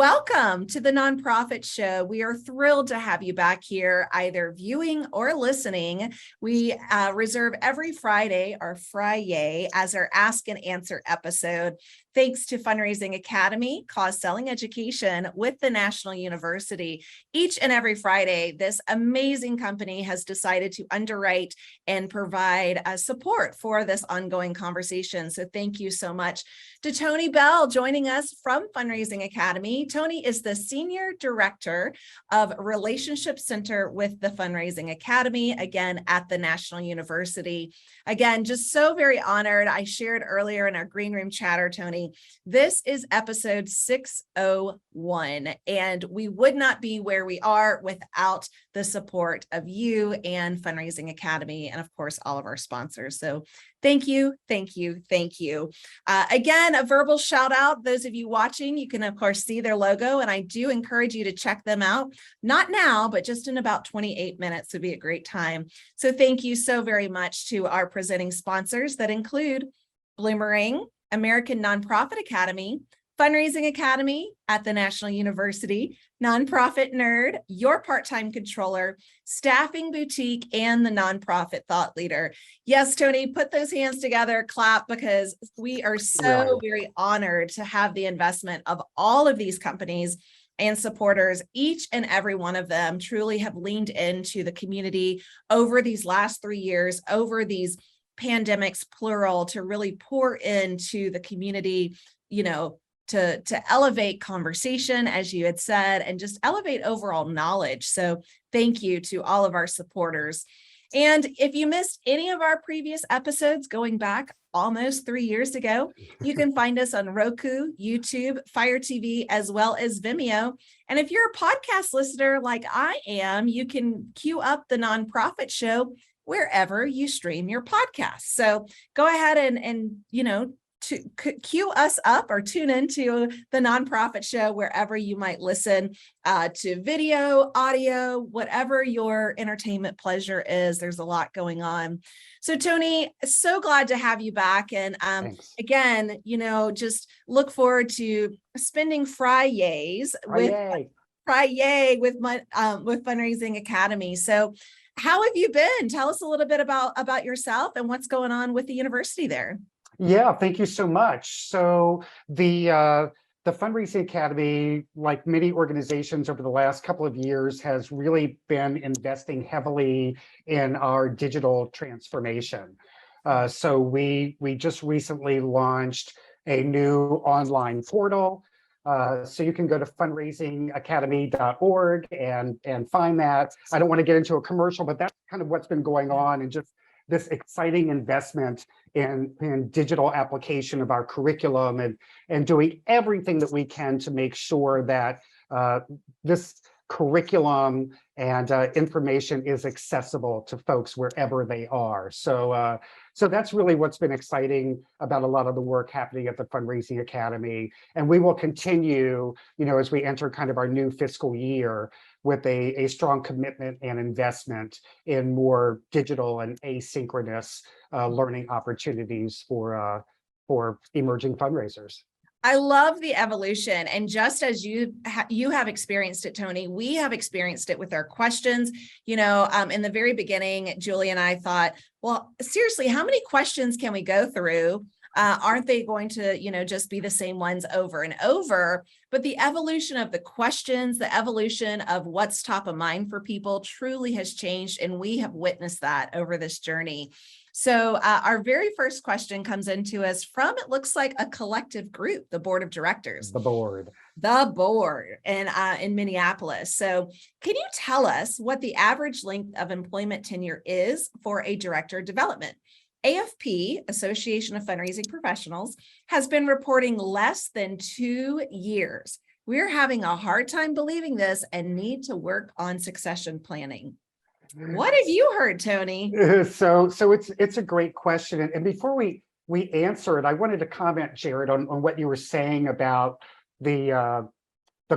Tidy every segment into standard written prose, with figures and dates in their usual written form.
Welcome to the Nonprofit Show. We are thrilled to have you back here, either viewing or listening. We reserve every Friday, or Friday, as our Ask and Answer episode. Thanks to Fundraising Academy, cause selling education with the National University. Each and every Friday, this amazing company has decided to underwrite and provide support for this ongoing conversation. So thank you so much to Tony Beall joining us from Fundraising Academy. Tony is the Senior Director of Relationship Center with the Fundraising Academy, again, at the National University. Again, just so very honored. I shared earlier in our green room chatter, Tony, this is episode 601, and we would not be where we are without the support of you and Fundraising Academy, and of course, all of our sponsors. So thank you, thank you, thank you. Again, a verbal shout out. Those of you watching, you can of course see their logo, and I do encourage you to check them out. Not now, but just in about 28 minutes would be a great time. So thank you so very much to our presenting sponsors that include Bloomerang, American Nonprofit Academy, Fundraising Academy at the National University, Nonprofit Nerd, Your Part-Time Controller, Staffing Boutique, and the Nonprofit Thought Leader. Yes, Tony, put those hands together, clap, because we are so very honored to have the investment of all of these companies and supporters. Each and every one of them truly have leaned into the community over these last 3 years, over these pandemics, plural, to really pour into the community, you know, to elevate conversation, as you had said, and just elevate overall knowledge. So thank you to all of our supporters. And if you missed any of our previous episodes going back almost 3 years ago, you can find us on Roku, YouTube, Fire TV, as well as Vimeo. And if you're a podcast listener like I am, you can queue up the Nonprofit Show wherever you stream your podcast. So go ahead and you know, to queue us up or tune into the Nonprofit Show wherever you might listen to video, audio, whatever your entertainment pleasure is. There's a lot going on. So Tony, so glad to have you back. And again, you know, just look forward to spending Fridays with Fundraising Academy. So how have you been? Tell us a little bit about yourself and what's going on with the university there. Yeah, thank you so much. So the Fundraising Academy, like many organizations over the last couple of years, has really been investing heavily in our digital transformation. So we just recently launched a new online portal. So you can go to fundraisingacademy.org and find that. I don't want to get into a commercial, but that's kind of what's been going on, and just this exciting investment in digital application of our curriculum, and doing everything that we can to make sure that this curriculum and information is accessible to folks wherever they are. So that's really what's been exciting about a lot of the work happening at the Fundraising Academy. And we will continue, you know, as we enter kind of our new fiscal year, with a strong commitment and investment in more digital and asynchronous learning opportunities for emerging fundraisers. I love the evolution. And just as you have experienced it, Tony, we have experienced it with our questions. You know, in the very beginning, Julie and I thought, well, seriously, how many questions can we go through? Aren't they going to, you know, just be the same ones over and over? But the evolution of the questions, the evolution of what's top of mind for people truly has changed. And we have witnessed that over this journey. So our very first question comes into us from, it looks like a collective group, the board of directors. The board in Minneapolis. So can you tell us what the average length of employment tenure is for a director of development? AFP, Association of Fundraising Professionals, has been reporting less than 2 years. We're having a hard time believing this and need to work on succession planning. What have you heard, Tony? So it's a great question. And before we answer it, I wanted to comment, Jared, on what you were saying about the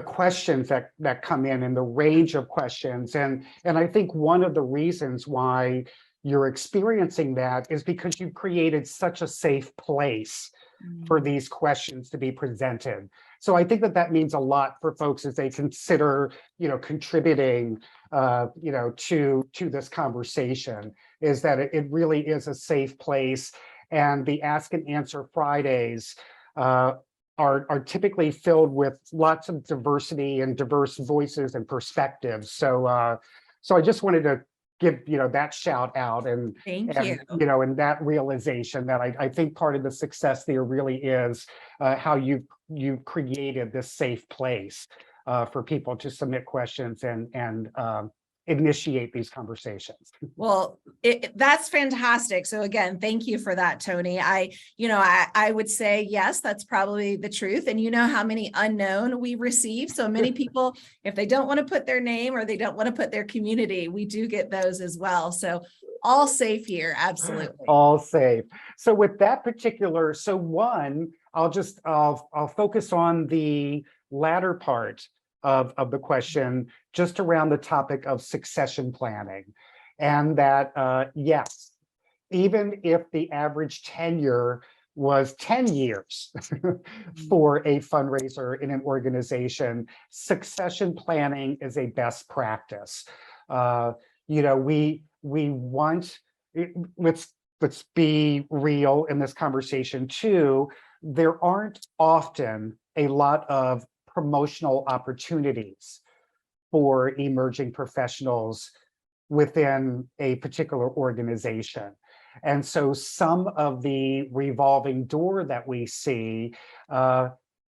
questions that come in and the range of questions. And I think one of the reasons why you're experiencing that is because you've created such a safe place for these questions to be presented. So I think that that means a lot for folks as they consider, contributing, to this conversation, is that it really is a safe place. And the Ask and Answer Fridays are typically filled with lots of diversity and diverse voices and perspectives. So so I just wanted to give that shout out, Thank you. and that realization that I think part of the success there really is how you've created this safe place for people to submit questions and initiate these conversations. Well, that's fantastic. So again, thank you for that, Tony. I would say, yes, that's probably the truth. And you know how many unknown we receive. So many people, if they don't want to put their name or they don't want to put their community, we do get those as well. So all safe here. Absolutely. All safe. So with that particular, I'll focus on the latter part of the question, just around the topic of succession planning. And that, yes, even if the average tenure was 10 years for a fundraiser in an organization, succession planning is a best practice. We want, let's be real in this conversation too. There aren't often a lot of promotional opportunities for emerging professionals within a particular organization. And so some of the revolving door that we see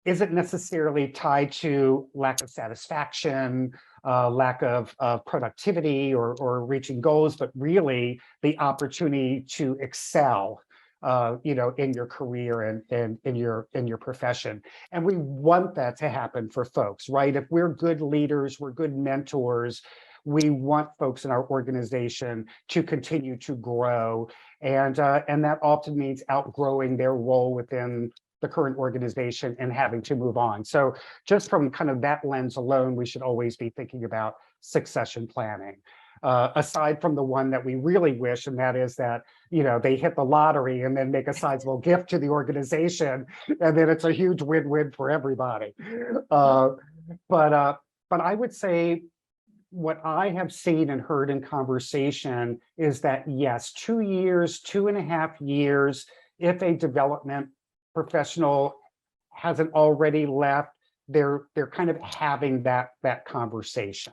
isn't necessarily tied to lack of satisfaction, lack of productivity or reaching goals, but really the opportunity to excel in your career and in your profession. And we want that to happen for folks, right? If we're good leaders, we're good mentors, we want folks in our organization to continue to grow. And that often means outgrowing their role within the current organization and having to move on. So just from kind of that lens alone, we should always be thinking about succession planning. Aside from the one that we really wish, and that is that, they hit the lottery and then make a sizable gift to the organization, and then it's a huge win-win for everybody. But I would say what I have seen and heard in conversation is that, yes, 2 years, 2.5 years, if a development professional hasn't already left, they're kind of having that conversation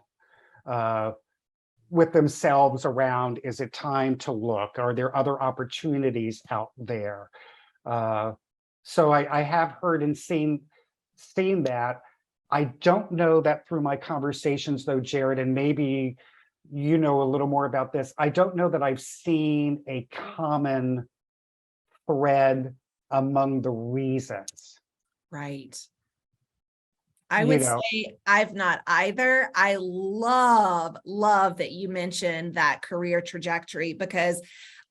with themselves around, is it time to look? Are there other opportunities out there? So I have heard and seen that. I don't know that through my conversations though, Jared, and maybe you know a little more about this. I don't know that I've seen a common thread among the reasons. Right. I would say I've not either. I love that you mentioned that career trajectory, because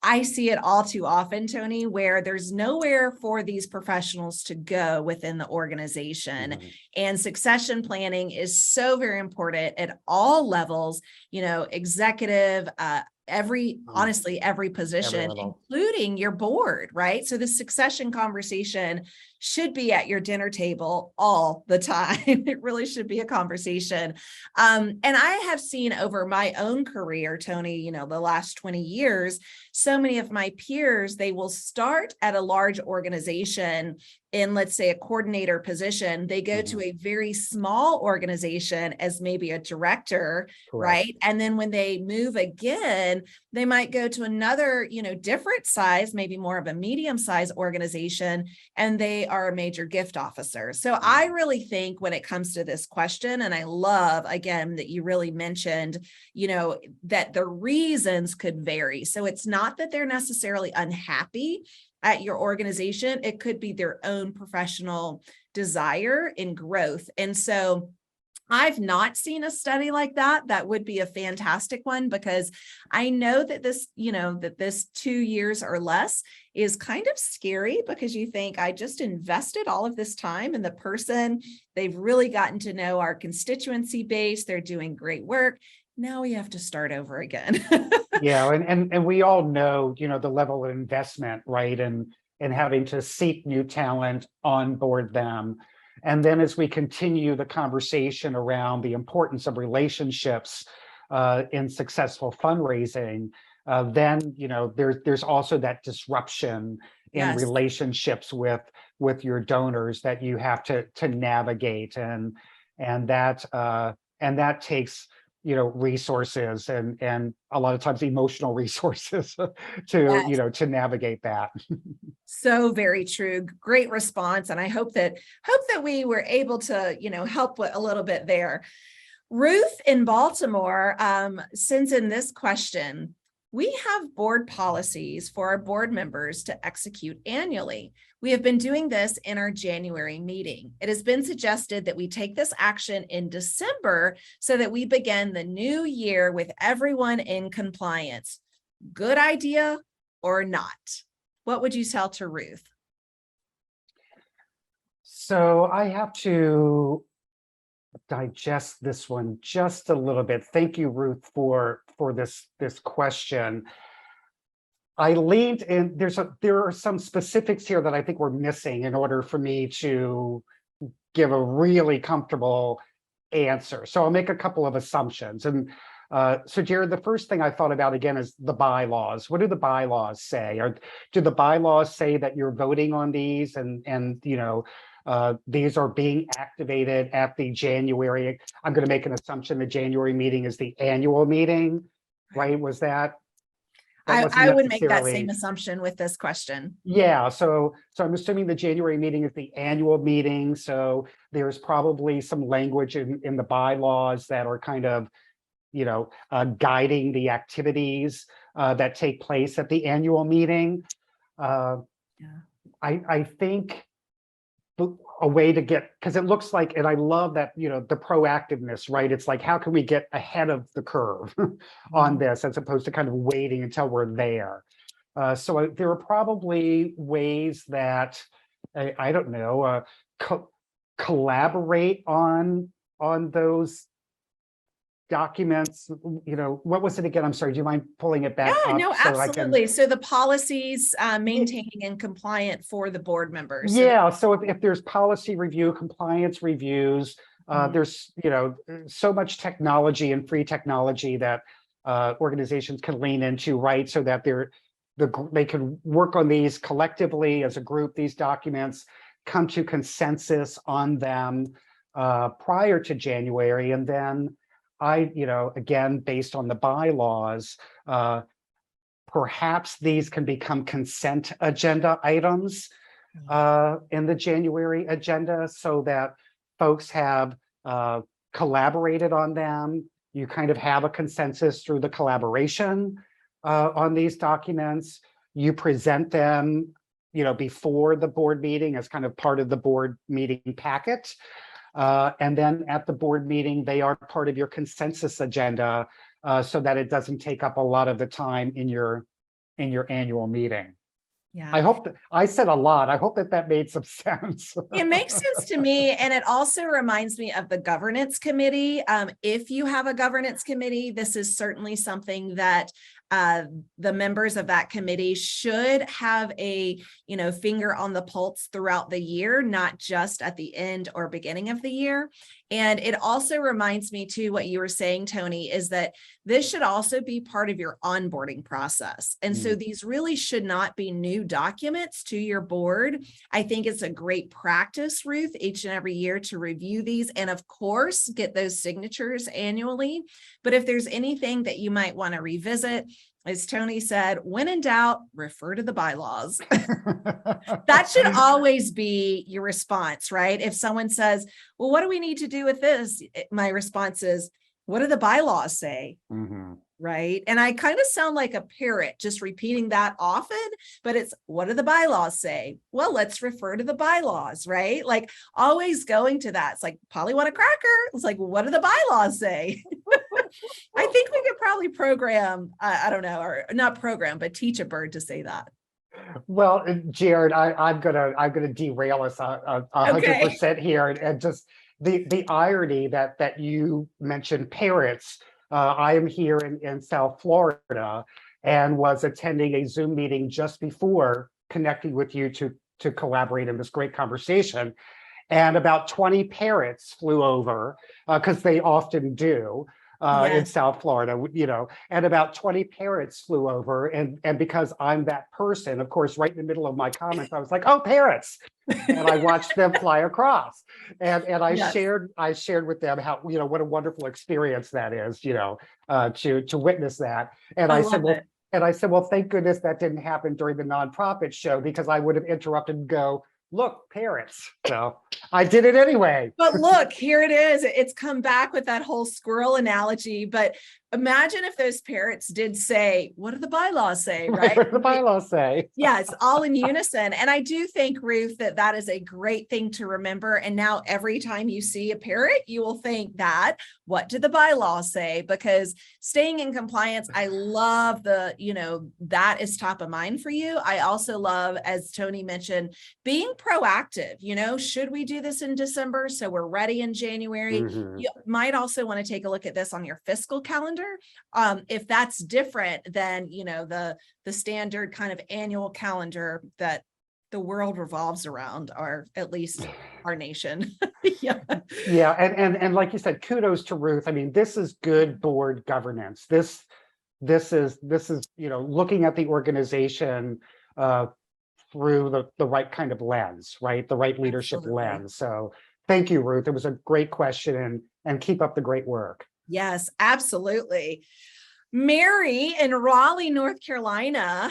I see it all too often, Tony, where there's nowhere for these professionals to go within the organization. Mm-hmm. And succession planning is so very important at all levels, executive, honestly, every position, including your board, right? So the succession conversation should be at your dinner table all the time. It really should be a conversation. And I have seen over my own career, Tony, the last 20 years, so many of my peers, they will start at a large organization in, let's say, a coordinator position. They go to a very small organization as maybe a director, right? And then when they move again, they might go to another, different size, maybe more of a medium-sized organization, and they are a major gift officer. So I really think when it comes to this question, and I love, again, that you really mentioned, that the reasons could vary. So it's not that they're necessarily unhappy at your organization. It could be their own professional desire in growth. And so I've not seen a study like that. That would be a fantastic one, because I know that this 2 years or less is kind of scary, because you think, I just invested all of this time in the person. They've really gotten to know our constituency base. They're doing great work. Now we have to start over again. Yeah, and we all know, the level of investment, right? And having to seek new talent, onboard them. And then as we continue the conversation around the importance of relationships in successful fundraising, then there's also that disruption in Yes. relationships with your donors that you have to navigate, and that takes resources and a lot of times emotional resources to navigate that. So very true. Great response. And I hope that we were able to, help a little bit there. Ruth in Baltimore sends in this question. We have board policies for our board members to execute annually. We have been doing this in our January meeting. It has been suggested that we take this action in December so that we begin the new year with everyone in compliance. Good idea or not? What would you tell to Ruth? So I have to digest this one just a little bit. Thank you, Ruth, for this question. I leaned in. There are some specifics here that I think we're missing in order for me to give a really comfortable answer. So I'll make a couple of assumptions. And so Jared, the first thing I thought about again is the bylaws. What do the bylaws say? Or do the bylaws say that you're voting on these and these are being activated at the January? I'm going to make an assumption the January meeting is the annual meeting, right? Was that? I would make that same assumption with this question. Yeah, so I'm assuming the January meeting is the annual meeting. So there's probably some language in the bylaws that are kind of, guiding the activities that take place at the annual meeting. I think a way to get, because it looks like, and I love that, the proactiveness, right? It's like, how can we get ahead of the curve on this as opposed to kind of waiting until we're there? So there are probably ways that, I don't know, collaborate on those documents. What was it again? I'm sorry, do you mind pulling it back up? No, absolutely. So the policies maintaining and compliant for the board members. Yeah, so if there's policy review, compliance reviews, there's so much technology and free technology that organizations can lean into, right? So that they can work on these collectively as a group, these documents, come to consensus on them prior to January, and then again, based on the bylaws, perhaps these can become consent agenda items in the January agenda so that folks have collaborated on them. You kind of have a consensus through the collaboration on these documents. You present them, before the board meeting as kind of part of the board meeting packet. And then at the board meeting, they are part of your consensus agenda so that it doesn't take up a lot of the time in your annual meeting. Yeah. I hope that I said a lot. I hope that made some sense. It makes sense to me. And it also reminds me of the governance committee. If you have a governance committee, this is certainly something that the members of that committee should have a finger on the pulse throughout the year, not just at the end or beginning of the year. And it also reminds me too, what you were saying, Tony, is that this should also be part of your onboarding process. And so these really should not be new documents to your board. I think it's a great practice, Ruth, each and every year to review these and of course get those signatures annually. But if there's anything that you might want to revisit, as Tony said, when in doubt, refer to the bylaws. That should always be your response, right? If someone says, well, what do we need to do with this? My response is, what do the bylaws say? Right? And I kind of sound like a parrot just repeating that often, but it's, what do the bylaws say? Well, let's refer to the bylaws, right? Like always going to that. It's like, Polly want a cracker? It's like, well, what do the bylaws say? I think we could probably program, I don't know, or not program, but teach a bird to say that. Well, Jared, I'm gonna derail us 100% here, and just the irony that you mentioned parrots. I am here in South Florida and was attending a Zoom meeting just before connecting with you to collaborate in this great conversation. and about 20 parrots flew over, because they often do. In Yes. South Florida, and about 20 parrots flew over. And because I'm that person, of course, right in the middle of my comments, I was like, oh, parrots. And I watched them fly across. And I Yes. shared with them how, what a wonderful experience that is, to witness that. And I I love said, well, it. thank goodness that didn't happen during the nonprofit show, because I would have interrupted and go, look, parrots. So I did it anyway. But look, here it is. It's come back with that whole squirrel analogy. But imagine if those parrots did say, what do the bylaws say, right? What do the bylaws say? Yeah, it's all in unison. And I do think, Ruth, that is a great thing to remember. And now every time you see a parrot, you will think that, what do the bylaws say? Because staying in compliance, I love that is top of mind for you. I also love, as Tony mentioned, being proactive. Should we do this in December so we're ready in January? Mhm. You might also want to take a look at this on your fiscal calendar. If that's different than, the standard kind of annual calendar that the world revolves around, or at least our nation. Yeah. Yeah, and like you said, kudos to Ruth. I mean, this is good board governance. This is looking at the organization through the right kind of lens, right? The right leadership Absolutely. lens. So thank you, Ruth. It was a great question, and keep up the great work. Yes, absolutely. Mary in Raleigh, North Carolina,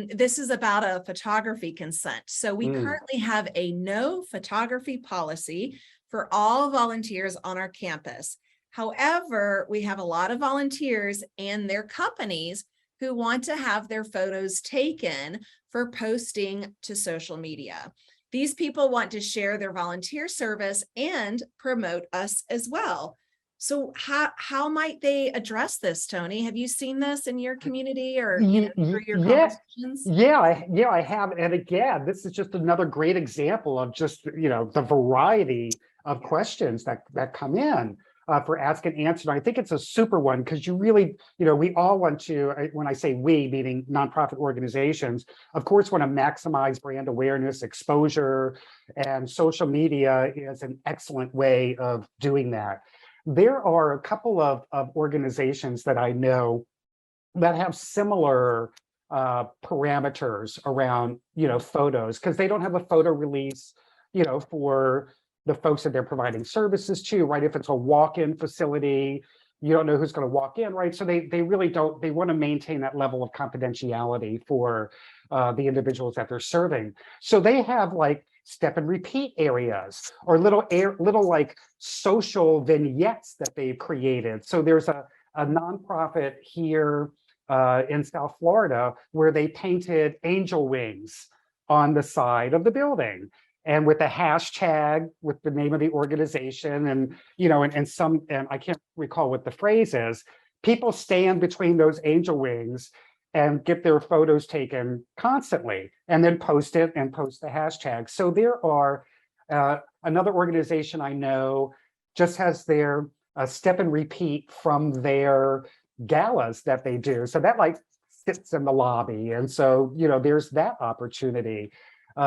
this is about a photography consent. So we currently have a no photography policy for all volunteers on our campus. However, we have a lot of volunteers and their companies who want to have their photos taken for posting to social media. These people want to share their volunteer service and promote us as well. So how might they address this, Tony? Have you seen this in your community or through your conversations? Yeah, I have. And again, this is just another great example of just, the variety of questions that come in for Ask and Answer. And I think it's a super one, because you really, we all want to, when I say we, meaning nonprofit organizations, of course, want to maximize brand awareness, exposure, and social media is an excellent way of doing that. There are a couple of organizations that I know that have similar parameters around, photos, because they don't have a photo release, for the folks that they're providing services to, right? If it's a walk-in facility, you don't know who's going to walk in, right? So they really don't, they want to maintain that level of confidentiality for the individuals that they're serving. So they have like step and repeat areas, or little like social vignettes that they've created. So there's a nonprofit here in South Florida where they painted angel wings on the side of the building, and with a hashtag with the name of the organization, and and I can't recall what the phrase is. People stand between those angel wings and get their photos taken constantly, and then post the hashtag. So there are another organization I know just has their step and repeat from their galas that they do. So that like sits in the lobby. And so, there's that opportunity.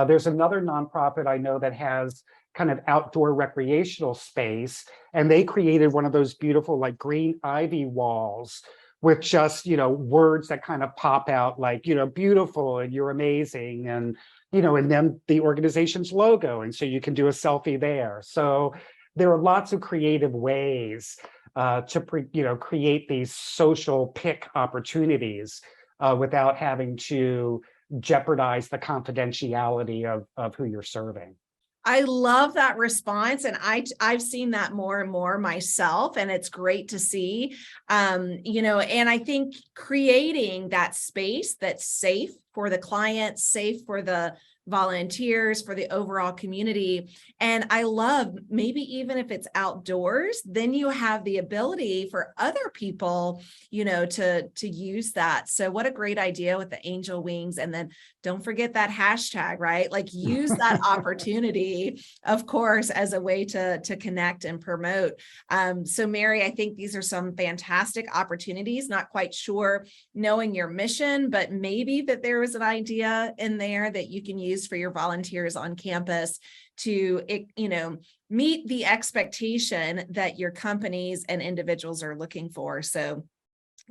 There's another nonprofit I know that has kind of outdoor recreational space, and they created one of those beautiful like green ivy walls with just, words that kind of pop out like, beautiful and you're amazing, and, and then the organization's logo. And so you can do a selfie there. So there are lots of creative ways to create these social pick opportunities without having to jeopardize the confidentiality of who you're serving. I love that response. And I've seen that more and more myself, and it's great to see, and I think creating that space that's safe for the client, safe for the volunteers, for the overall community. And I love, maybe even if it's outdoors, then you have the ability for other people, to use that. So what a great idea with the angel wings. And then don't forget that hashtag, right? Like use that opportunity, of course, as a way to connect and promote. So Mary, I think these are some fantastic opportunities. Not quite sure knowing your mission, but maybe that there was an idea in there that you can use ways for your volunteers on campus to, meet the expectation that your companies and individuals are looking for. So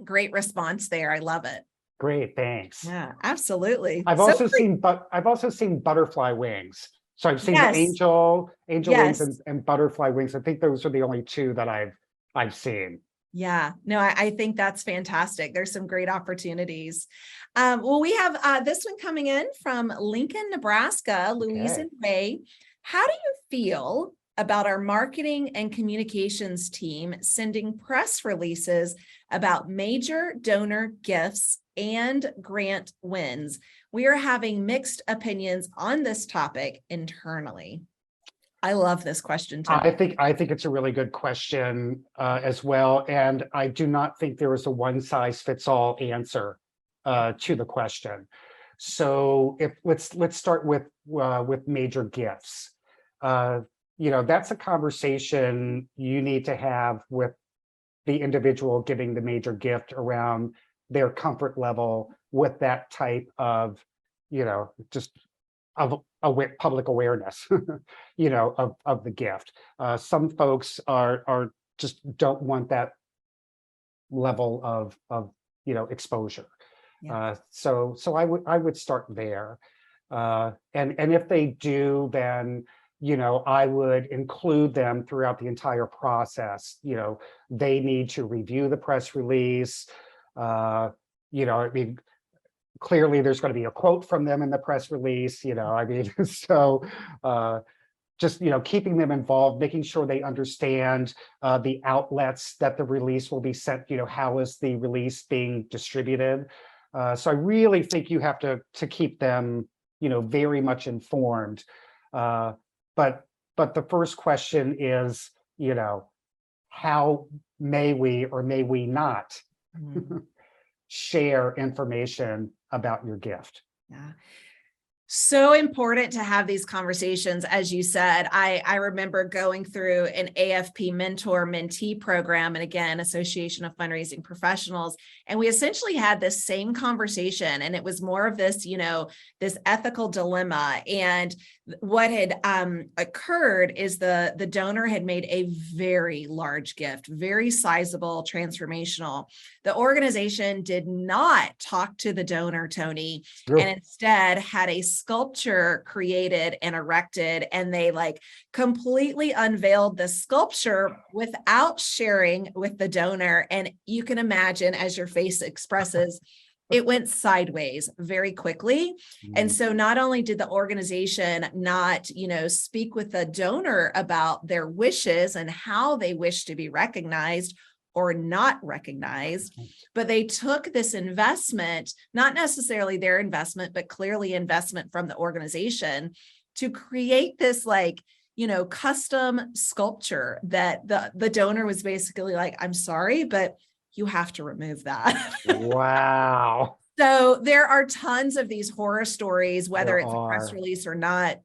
great response there. I love it. Great, thanks. Yeah, absolutely. I've So also seen, but I've also seen butterfly wings. So I've seen the yes, angel wings yes. and butterfly wings. I think those are the only two that I've seen. Yeah, no, I think that's fantastic. There's some great opportunities. Well, we have this one coming in from Lincoln, Nebraska, Louise Okay. and Ray. How do you feel about our marketing and communications team sending press releases about major donor gifts and grant wins? We are having mixed opinions on this topic internally. I love this question, Tony. I think it's a really good question as well, and I do not think there is a one size fits all answer to the question. So if let's start with major gifts. That's a conversation you need to have with the individual giving the major gift around their comfort level with that type of, just of public awareness, of the gift. Some folks are just don't want that level of exposure. Yeah. So I would start there. And if they do, then I would include them throughout the entire process. They need to review the press release. I mean, clearly there's going to be a quote from them in the press release. So just keeping them involved, making sure they understand the outlets that the release will be sent. How is the release being distributed? So I really think you have to keep them very much informed. But the first question is, how may we or may we not share information about your gift? Yeah. So important to have these conversations. As you said, I remember going through an AFP mentor mentee program, and again, Association of Fundraising Professionals. And we essentially had this same conversation, and it was more of this, this ethical dilemma. And what had occurred is the donor had made a very large gift, very sizable, transformational. The organization did not talk to the donor, Tony, and instead had a sculpture created and erected, and they completely unveiled the sculpture without sharing with the donor. And you can imagine, as your face expresses, it went sideways very quickly. And so not only did the organization not, speak with the donor about their wishes and how they wish to be recognized or not recognized, but they took this investment, not necessarily their investment, but clearly investment from the organization, to create this custom sculpture that the donor was basically like, I'm sorry, but you have to remove that. Wow. So there are tons of these horror stories, whether it's a press are. release or not.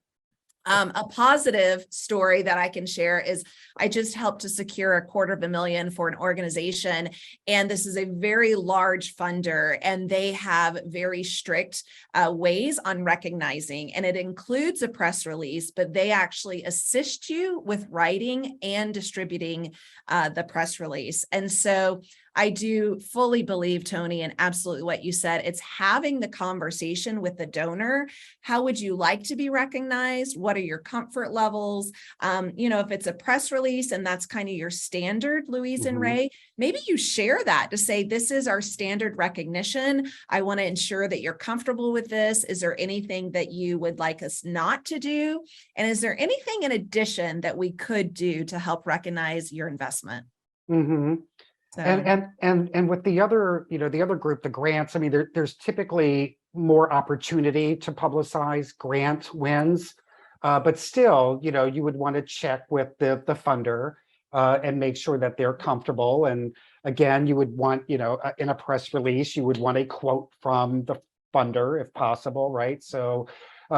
A positive story that I can share is I just helped to secure $250,000 for an organization. And this is a very large funder, and they have very strict ways on recognizing, and it includes a press release, but they actually assist you with writing and distributing the press release. And so I do fully believe, Tony, and absolutely what you said, it's having the conversation with the donor. How would you like to be recognized? What are your comfort levels? If it's a press release and that's kind of your standard, Louise and Ray, maybe you share that to say, this is our standard recognition. I want to ensure that you're comfortable with this. Is there anything that you would like us not to do? And is there anything in addition that we could do to help recognize your investment? So. And with the other, the other group, the grants, I mean, there's typically more opportunity to publicize grant wins, but still, you would want to check with the funder and make sure that they're comfortable. And again, you would want, in a press release, you would want a quote from the funder if possible, right? So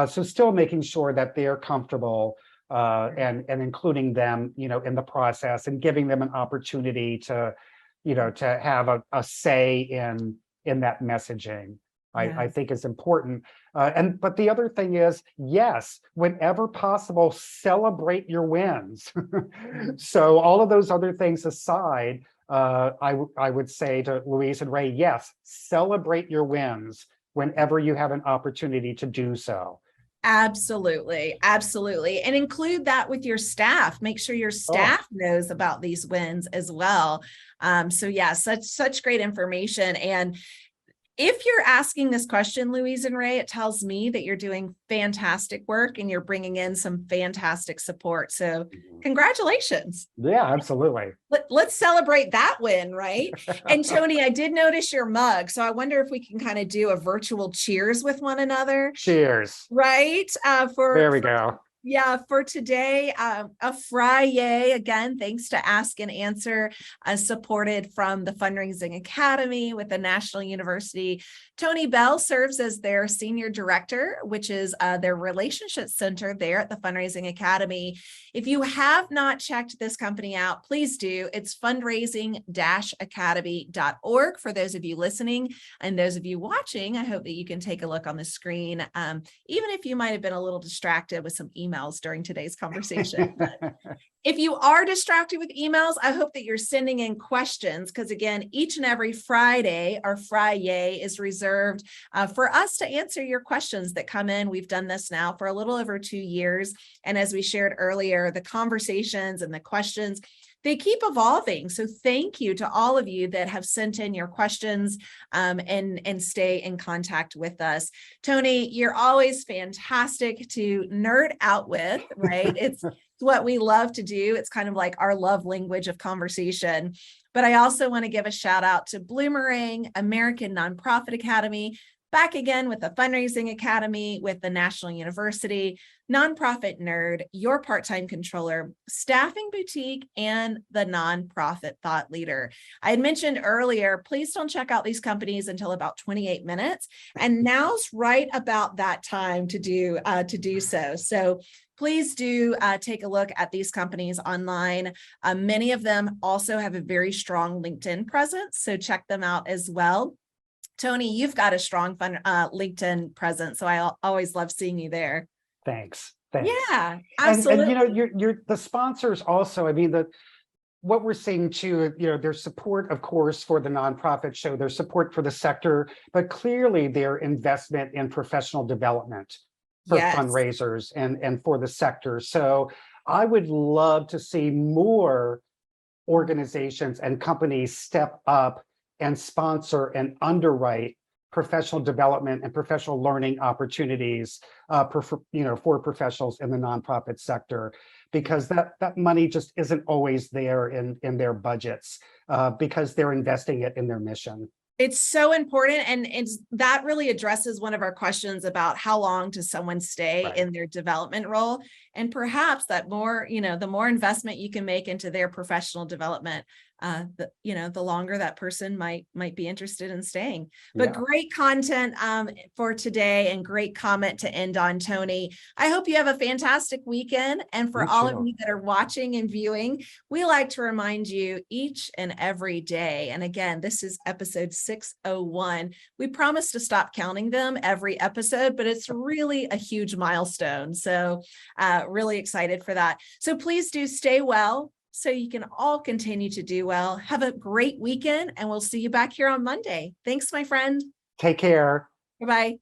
still making sure that they're comfortable and including them, in the process, and giving them an opportunity to have a say in that messaging. I think is important. But the other thing is, yes, whenever possible, celebrate your wins. So all of those other things aside, I would say to Louise and Ray, yes, celebrate your wins whenever you have an opportunity to do so. Absolutely. Absolutely. And include that with your staff. Make sure your staff knows about these wins as well. So yeah, such great information. And if you're asking this question, Louise and Ray, it tells me that you're doing fantastic work and you're bringing in some fantastic support. So congratulations. Yeah, absolutely. Let's celebrate that win, right? And Tony, I did notice your mug. So I wonder if we can kind of do a virtual cheers with one another. Cheers. Right? There we go. Yeah, for today, a Friday, again, thanks to Ask and Answer, supported from the Fundraising Academy with the National University. Tony Beall serves as their senior director, which is their relationship center there at the Fundraising Academy. If you have not checked this company out, please do. It's fundraising-academy.org for those of you listening, and those of you watching. I hope that you can take a look on the screen, even if you might have been a little distracted with some emails during today's conversation. If you are distracted with emails, I hope that you're sending in questions, because again, each and every Friday, our Friday is reserved for us to answer your questions that come in. We've done this now for a little over 2 years. And as we shared earlier, the conversations and the questions, they keep evolving. So thank you to all of you that have sent in your questions and stay in contact with us. Tony, you're always fantastic to nerd out with, right? It's what we love to do. It's kind of like our love language of conversation. But I also want to give a shout out to Bloomerang, American Nonprofit Academy, back again with the Fundraising Academy, with the National University, Nonprofit Nerd, Your Part-Time Controller, Staffing Boutique, and the Nonprofit Thought Leader. I had mentioned earlier, please don't check out these companies until about 28 minutes. And now's right about that time to do so. So please do take a look at these companies online. Many of them also have a very strong LinkedIn presence, so check them out as well. Tony, you've got a strong LinkedIn presence, so I always love seeing you there. Thanks. Yeah, absolutely. And you're the sponsors also. I mean, what we're seeing too, there's support, of course, for the nonprofit show, there's support for the sector, but clearly their investment in professional development for fundraisers and for the sector. So I would love to see more organizations and companies step up and sponsor and underwrite professional development and professional learning opportunities for professionals in the nonprofit sector, because that money just isn't always there in their budgets because they're investing it in their mission. It's so important. And that really addresses one of our questions about how long does someone stay in their development role? And perhaps that more, the more investment you can make into their professional development, the longer that person might be interested in staying. But great content for today, and great comment to end on, Tony. I hope you have a fantastic weekend. And for all of you that are watching and viewing, we like to remind you each and every day. And again, this is episode 601. We promise to stop counting them every episode, but it's really a huge milestone. So really excited for that. So please do stay well, so you can all continue to do well. Have a great weekend, and we'll see you back here on Monday. Thanks, my friend. Take care. Bye-bye.